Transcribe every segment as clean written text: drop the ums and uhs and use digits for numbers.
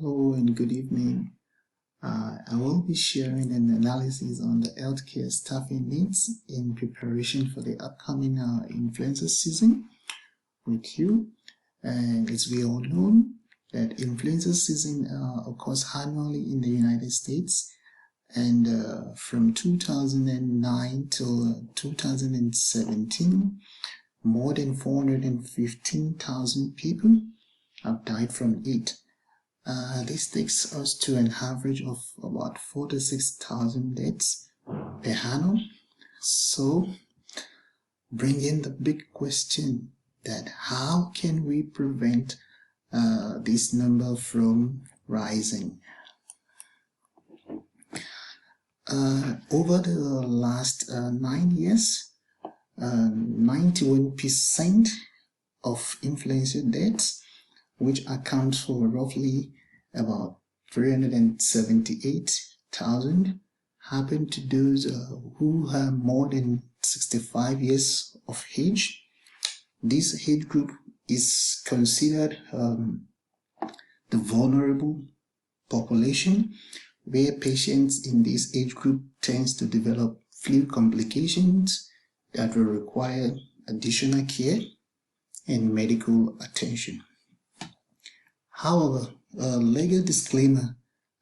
Hello and good evening. I will be sharing an analysis on the healthcare staffing needs in preparation for the upcoming influenza season with you. And it's well known that influenza season occurs annually in the United States. And from 2009 till 2017, more than 415,000 people have died from it. This takes us to an average of about 4 to 6,000 deaths per annum. So, bringing the big question that how can we prevent this number from rising? Over the last 9 years, 91% of influenza deaths, which accounts for roughly about 378,000, happen to those who are more than 65 years of age. This age group is considered the vulnerable population, where patients in this age group tends to develop flu complications that will require additional care and medical attention. However, a legal disclaimer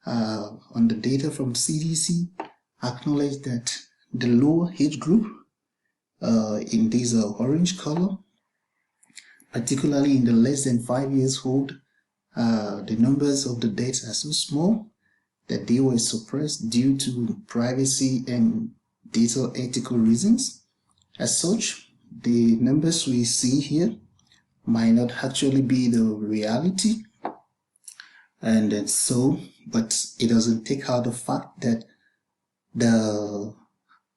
on the data from CDC acknowledge that the lower age group in this orange color, particularly in the less than 5 years old, the numbers of the deaths are so small that they were suppressed due to privacy and data ethical reasons. As such, the numbers we see here might not actually be the reality. And so, but it doesn't take out the fact that the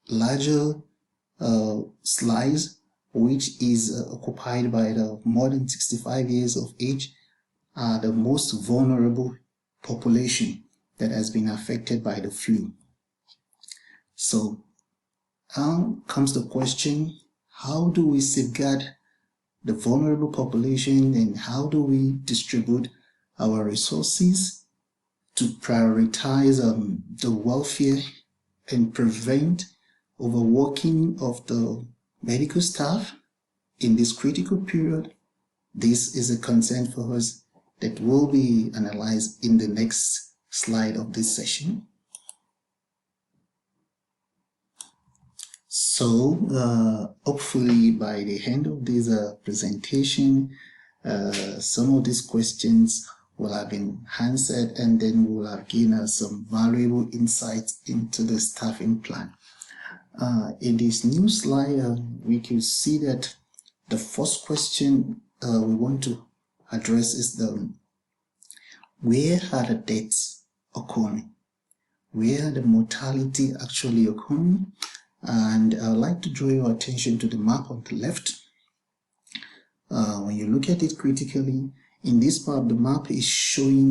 larger slice, which is occupied by the more than 65 years of age, are the most vulnerable population that has been affected by the flu. So, now comes the question, how do we safeguard the vulnerable population, and how do we distribute our resources to prioritize the welfare and prevent overworking of the medical staff in this critical period? This is a concern for us that will be analyzed in the next slide of this session. So, hopefully by the end of this presentation, some of these questions will have been answered, and then we will have gained some valuable insights into the staffing plan. In this new slide, we can see that the first question we want to address is where are the deaths occurring? Where are the mortality actually occurring? And I would like to draw your attention to the map on the left. When you look at it critically, in this part, the map is showing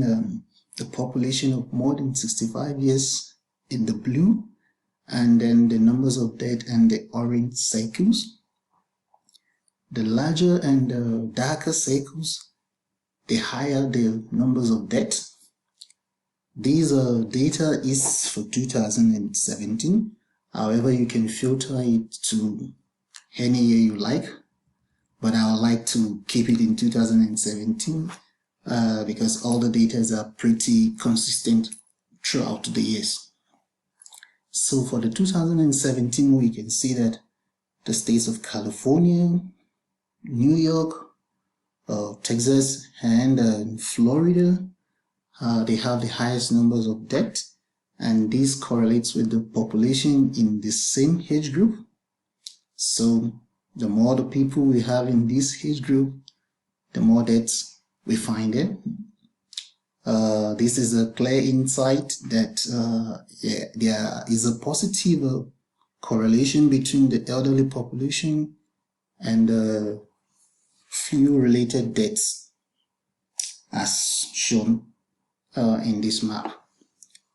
the population of more than 65 years in the blue, and then the numbers of death and the orange circles. The larger and the darker circles, the higher the numbers of death. These data is for 2017. However, you can filter it to any year you like, but I would like to keep it in 2017 because all the data are pretty consistent throughout the years. So for the 2017, we can see that the states of California, New York, Texas, and Florida, they have the highest numbers of deaths, and this correlates with the population in the same age group. So the more the people we have in this age group, the more deaths we find it. This is a clear insight that there is a positive correlation between the elderly population and flu-related deaths, as shown in this map.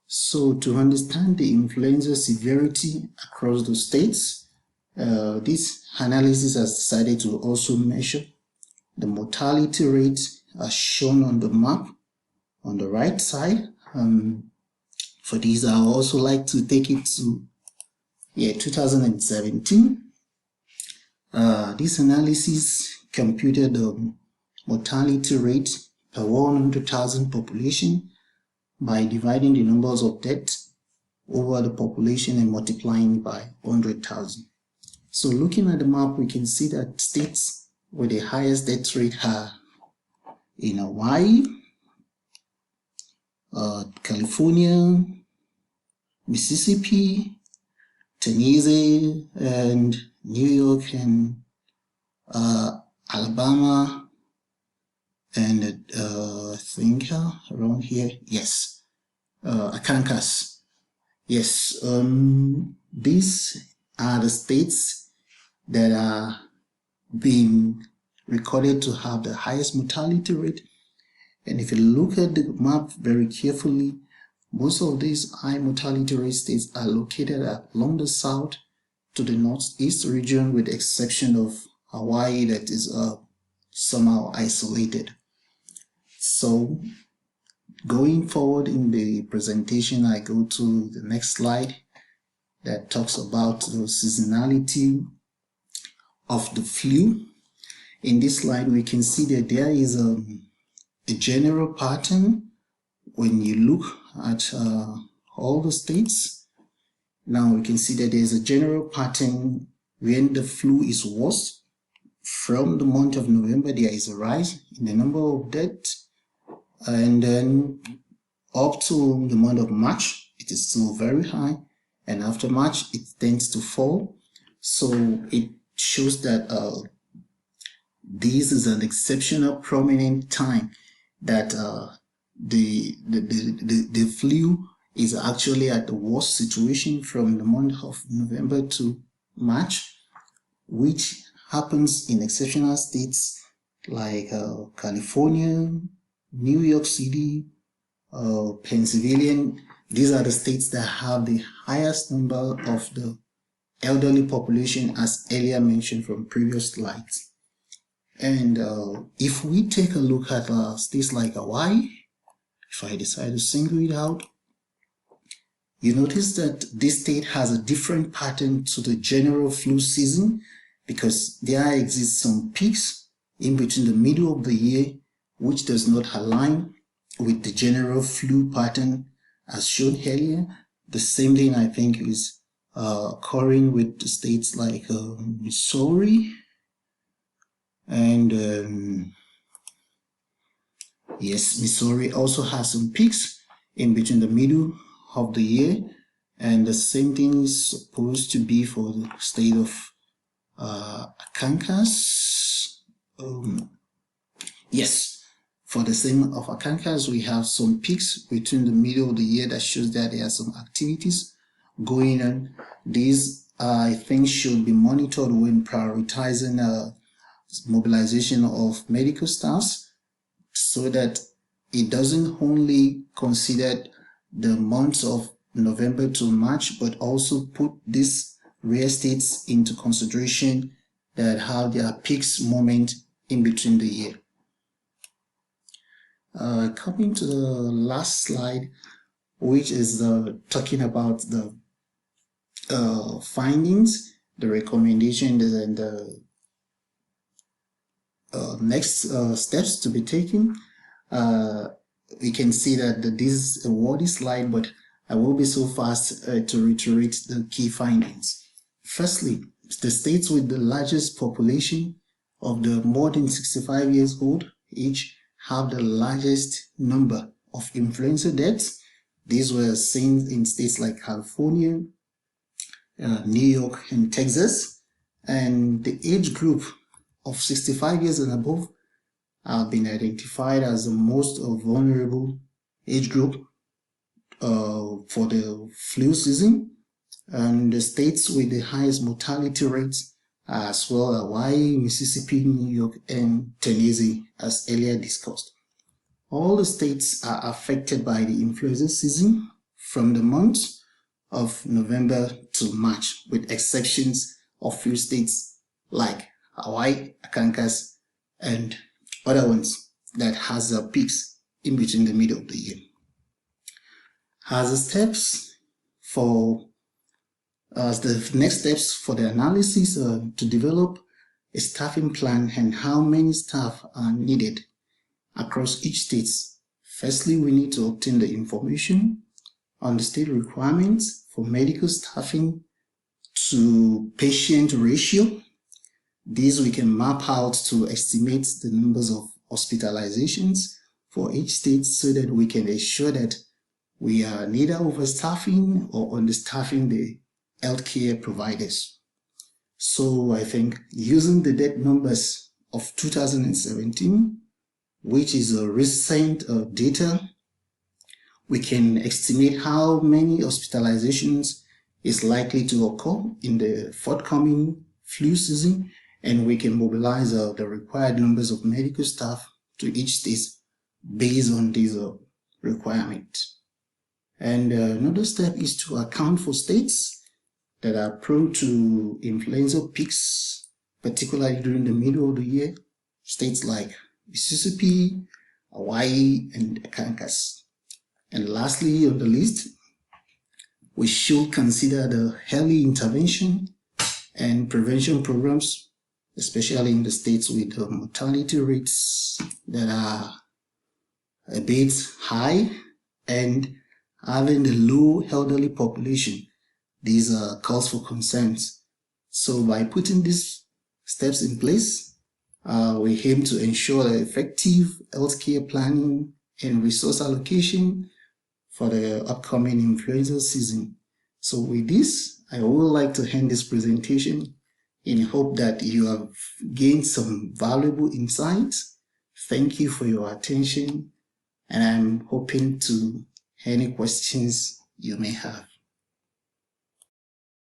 So to understand the influenza severity across the states, this analysis has decided to also measure the mortality rate as shown on the map on the right side. For these, I would also like to take it to 2017. This analysis computed the mortality rate per 100,000 population by dividing the numbers of deaths over the population and multiplying by 100,000. So looking at the map, we can see that states with the highest death rate are in Hawaii, California, Mississippi, Tennessee, and New York, and Alabama, and I think around here, yes, Arkansas. Yes, these are the states that are being recorded to have the highest mortality rate. And if you look at the map very carefully, most of these high mortality rate states are located along the south to the northeast region, with the exception of Hawaii, that is somehow isolated. So going forward in the presentation, I go to the next slide that talks about the seasonality of the flu. In this slide, we can see that there is a general pattern when you look at all the states. Now we can see that there is a general pattern when the flu is worse. From the month of November, there is a rise in the number of deaths, and then up to the month of March, it is still very high, and after March, it tends to fall. So it shows that this is an exceptional prominent time that the flu is actually at the worst situation from the month of November to March, which happens in exceptional states like California, New York City, Pennsylvania. These are the states that have the highest number of the elderly population, as earlier mentioned from previous slides. And if we take a look at states like Hawaii, if I decide to single it out, you notice that this state has a different pattern to the general flu season, because there exists some peaks in between the middle of the year, which does not align with the general flu pattern as shown earlier. The same thing, I think, is occurring with the states like Missouri, and yes, Missouri also has some peaks in between the middle of the year, and the same thing is supposed to be for the state of Arkansas. Yes, for the state of Arkansas, we have some peaks between the middle of the year that shows that there are some activities going on. These, I think, should be monitored when prioritizing mobilization of medical staffs, so that it doesn't only consider the months of November to March, but also put these rare states into consideration that have their peaks moment in between the year. Coming to the last slide, which is talking about the findings, the recommendations, and the next steps to be taken. We can see that this is a wordy slide, but I will be so fast to reiterate the key findings. Firstly, the states with the largest population of the more than 65 years old age have the largest number of influenza deaths. These were seen in states like California, New York, and Texas. And the age group of 65 years and above have been identified as the most vulnerable age group for the flu season. And the states with the highest mortality rates are as well Hawaii, Mississippi, New York, and Tennessee, as earlier discussed. All the states are affected by the influenza season from the months of November to March, with exceptions of few states like Hawaii, Arkansas, and other ones that has peaks in between the middle of the year. As the next steps for the analysis to develop a staffing plan and how many staff are needed across each state. Firstly, we need to obtain the information on the state requirements for medical staffing to patient ratio. These we can map out to estimate the numbers of hospitalizations for each state so that we can ensure that we are neither overstaffing or understaffing the healthcare providers. So I think using the death numbers of 2017, which is a recent data, we can estimate how many hospitalizations is likely to occur in the forthcoming flu season, and we can mobilize the required numbers of medical staff to each state based on these requirements. And another step is to account for states that are prone to influenza peaks, particularly during the middle of the year, states like Mississippi, Hawaii, and Kansas. And lastly on the list, we should consider the early intervention and prevention programs, especially in the states with mortality rates that are a bit high and having the low elderly population. These are calls for concerns. So by putting these steps in place, we aim to ensure effective healthcare planning and resource allocation for the upcoming influenza season. So with this, I would like to end this presentation in hope that you have gained some valuable insights. Thank you for your attention, and I'm hoping to any questions you may have.